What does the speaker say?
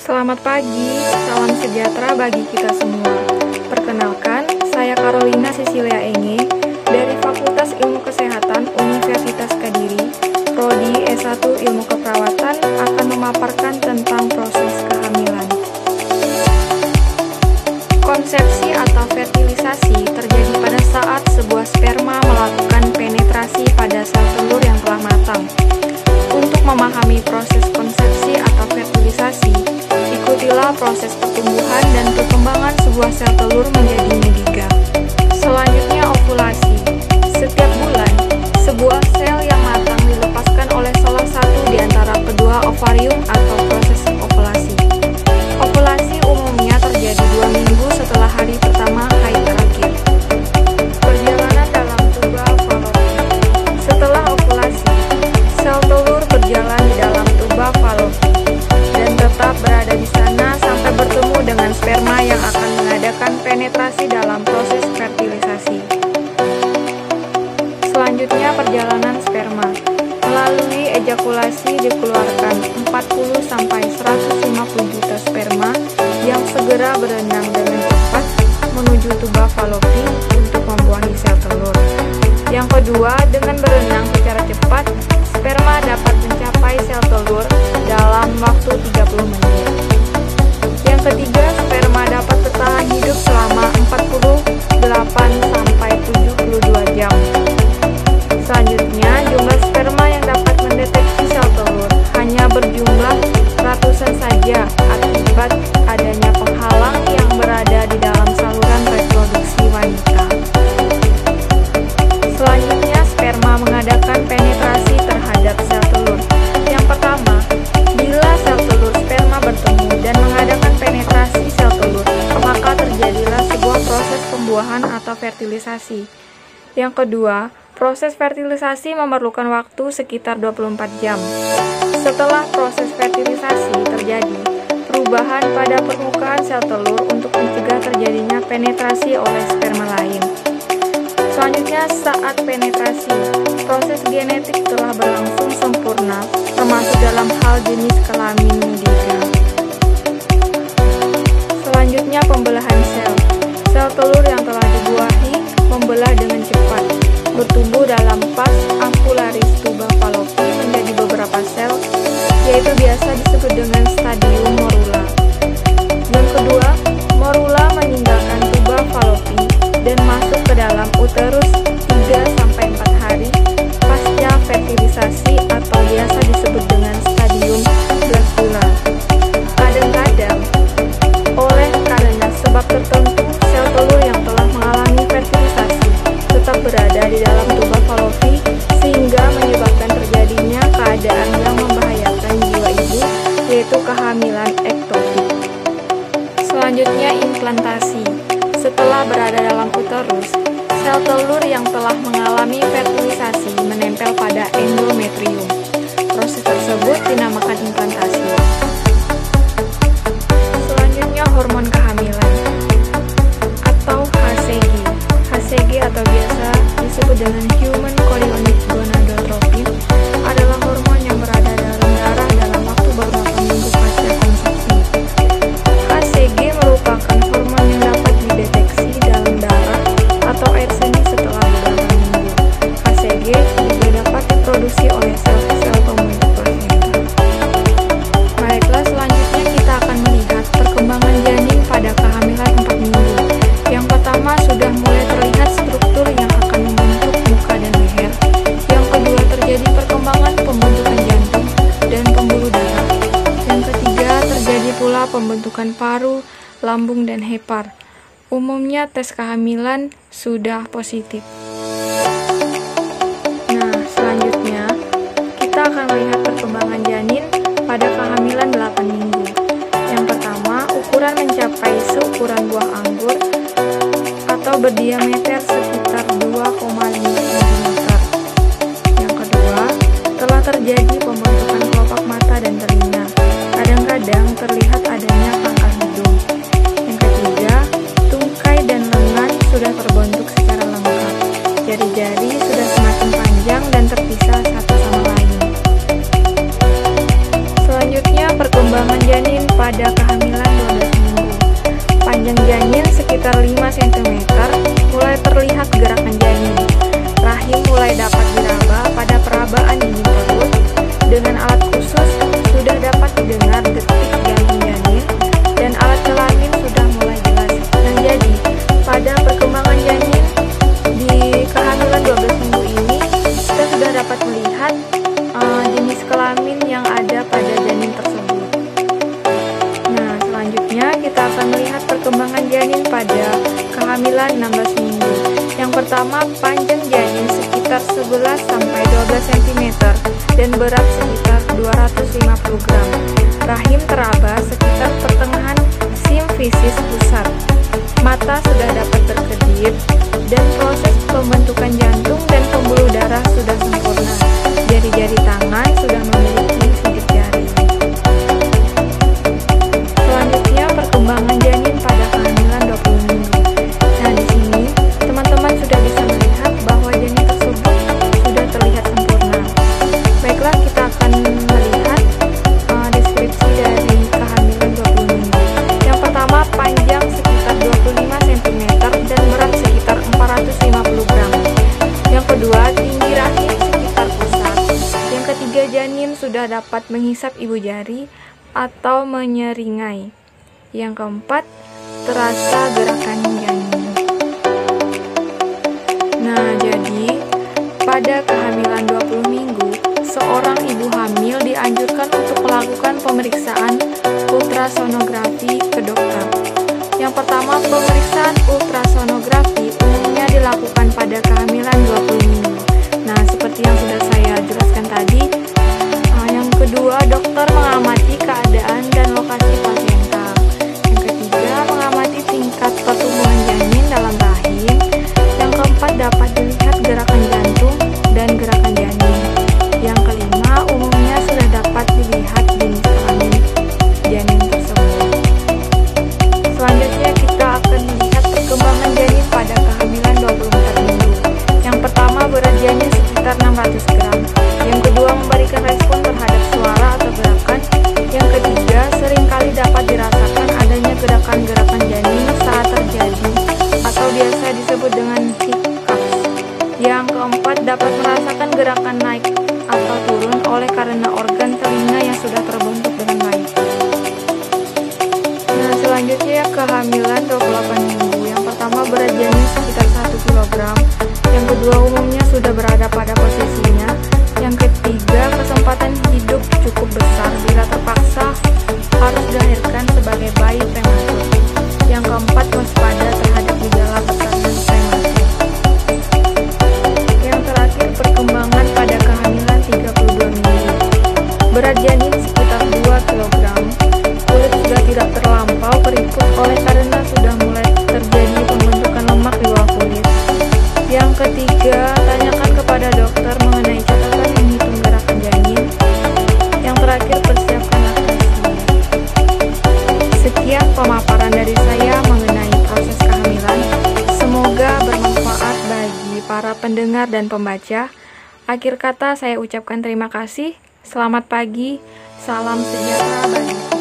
Selamat pagi, salam sejahtera bagi kita semua. Perkenalkan, saya Carolina Cecilia Enge dari Fakultas Ilmu Kesehatan Universitas Kediri, Prodi S1 Ilmu Keperawatan akan memaparkan tentang proses kehamilan. Konsepsi atau fertilisasi terjadi pada saat sebuah sperma melakukan penetrasi pada sel telur yang telah matang. Untuk memahami proses konsepsi atau fertilisasi, ikutilah proses pertumbuhan dan perkembangan sebuah sel telur menjadi mediga. Selanjutnya, ovulasi. Setiap bulan, sebuah sel yang matang dilepaskan oleh salah satu di antara kedua ovarium atau proses ovulasi. Ovulasi umumnya terjadi 2 minggu setelah hari pertama haid terakhir. Perjalanan dalam tuba Fallopi. Setelah ovulasi, sel telur berjalan di dalam tuba Fallopi dan tetap berada di sana sampai bertemu dengan sperma yang akan mengadakan penetrasi dalam proses fertilisasi. Selanjutnya, perjalanan sperma. Melalui ejakulasi dikeluarkan 40-150 juta sperma yang segera berenang dengan cepat menuju tuba Fallopi untuk membuahi sel telur. Yang kedua, dengan berenang secara cepat, sperma dapat mencapai sel telur dalam waktu 30 menit. Yang ketiga, sperma dapat bertahan hidup selama 48-72 jam. Selanjutnya, jumlah sperma yang dapat mendeteksi sel telur hanya berjumlah ratusan saja akibat adanya penghalang yang berada di dalam saluran reproduksi wanita. Selanjutnya, sperma mengadakan penetrasi terhadap sel telur. Yang pertama, bila sel telur sperma bertemu dan mengadakan penetrasi sel telur, maka terjadilah sebuah proses pembuahan atau fertilisasi. Yang kedua, proses fertilisasi memerlukan waktu sekitar 24 jam. Setelah proses fertilisasi terjadi, perubahan pada permukaan sel telur untuk mencegah terjadinya penetrasi oleh sperma lain. Selanjutnya, saat penetrasi, proses genetik telah berlangsung sempurna, termasuk dalam hal jenis kelamin mediga. Selanjutnya, pembelahan sel. Sel telur yang telah dibuahi membelah dengan cepat, bertumbuh dalam pas ampularis tuba Fallopi menjadi beberapa sel, yaitu biasa disebut dengan stadium morula. Yang kedua, morula meninggalkan tuba Fallopi dan masuk ke dalam uterus 3-4 hari pasca fertilisasi atau biasa disebut dengan stadium blastula. Kadang-kadang, oleh karena sebab tertentu, sel telur yang telah mengalami fertilisasi tetap berada di dalam tuba Fallopi sehingga menyebabkan terjadinya keadaan yang membahayakan jiwa ibu, yaitu kehamilan ektopik. Selanjutnya, implantasi. Setelah berada dalam uterus, sel telur yang telah mengalami fertilisasi menempel pada endometrium. Proses tersebut dinamakan implantasi. Selanjutnya, hormon kehamilan atau HCG. HCG atau biasa disebut dengan Human Chorionic Gonadotropin adalah hormon yang berada dalam darah dalam waktu beberapa minggu pasca konsepsi. HCG merupakan hormon yang dapat dideteksi dalam darah atau air seni setelah beberapa minggu. HCG juga dapat diproduksi oleh sel-sel pembentuk plasenta. Baiklah, selanjutnya kita akan melihat perkembangan janin pada kehamilan 4 minggu. Yang pertama, sudah mulai terlihat struktur yang akan membentuk muka dan leher. Yang kedua, terjadi perkembangan pembentukan jantung dan pembuluh darah. Yang ketiga, terjadi pula pembentukan paru, lambung, dan hepar. Umumnya tes kehamilan sudah positif. Nah, selanjutnya kita akan melihat perkembangan janin pada kehamilan 8 minggu. Yang pertama, ukuran mencapai seukuran buah anggur atau berdiameter sekitar 2,5 cm. Yang kedua, telah terjadi pembentukan kelopak mata dan telinga. Kadang-kadang terlihat adanya pangkal hidung. Yang ketiga, tungkai dan lengan sudah terbentuk secara lengkap. Jari-jari sudah semakin panjang dan terpisah satu sama lain. Selanjutnya, perkembangan janin pada kehamilan 12 minggu. Panjang janin sekitar 5 cm, mulai terlihat gerakan janin. Rahim mulai dapat diraba pada perabaan dinding perut. Dengan alat khusus sudah dapat didengar detik jantung janin dan alat kelamin sudah mulai jelas. Nah, jadi pada perkembangan janin di kehamilan 12 minggu ini kita sudah dapat melihat jenis kelamin yang ada pada janin tersebut. Nah, selanjutnya kita akan melihat perkembangan janin pada kehamilan 16 minggu. Yang pertama, panjang janin sekitar 11 sampai 12 cm dan berat sekitar 250 gram. Rahim teraba sekitar pertengahan simfisis pusat. Mata sudah dapat berkedip dan proses pembentukan jantung dan pembuluh darah sudah sempurna. Jari-jari tangan sudah memiliki sidik jari. Selanjutnya, perkembangan janin pada kehamilan 20 minggu. Nah, di sini teman-teman sudah bisa melihat bahwa janin tersebut sudah terlihat sempurna. Baiklah, kita akan melihat deskripsi dari kehamilan 20 minggu. Yang pertama, panjang sekitar 25 cm dan berat sekitar 450 gram. Yang kedua, tinggi rahim sekitar pusat. Yang ketiga, janin sudah dapat menghisap ibu jari atau menyeringai. Yang keempat, terasa gerakan janin. Nah, jadi pada kehamilan 20 minggu, seorang ibu hamil dianjurkan untuk melakukan pemeriksaan ultrasonografi ke dokter. Yang pertama, pemeriksaan ultrasonografi umumnya dilakukan pada kehamilan 20 minggu. Nah, seperti yang sudah saya jelaskan tadi. Yang kedua, dokter mengamati keadaan dan lokasi plasenta. Yang ketiga, mengamati tingkat pertumbuhan janin dalam rahim. Yang keempat, dapat dilihat gerakan jantung dan gerakan janin. Yang kelima, umumnya sudah dapat dilihat jenis kelamin janin tersebut. Selanjutnya, kita akan melihat perkembangan janin pada kehamilan 24 minggu. Yang pertama, berat janin sekitar 600 gram. Yang kedua, memberikan respon terhadap suara atau gerakan. Yang ketiga, seringkali dapat dirasakan adanya gerakan-gerakan janin saat terjadi atau biasa disebut dengan hiccups. Yang keempat, dapat merasakan gerakan naik atau turun oleh karena organ telinga yang sudah terbentuk dengan baik. Nah, selanjutnya kehamilan 28 minggu. Yang pertama, berat janin sekitar 1 kg. Yang kedua, umumnya sudah berada pada posisinya. Yang ketiga, kesempatan hidup cukup besar bila terpaksa harus dilahirkan sebagai bayi prematur. Yang keempat, waspada terhadap gejala pesanan prematur. Yang terakhir, perkembangan pada kehamilan 32 minggu. Berat janin sekitar 2 kg. Kulit sudah tidak terlampau keriput oleh karena sudah mulai terjadi pembentukan lemak di bawah kulit. Yang ketiga, tanyakan kepada dokter mengenai catatan menghitung gerakan janin. Yang terakhir, persiapkan laktasi. Sekian pemaparan dari saya mengenai proses kehamilan. Semoga bermanfaat bagi para pendengar dan pembaca. Akhir kata, saya ucapkan terima kasih. Selamat pagi, salam sejahtera bagi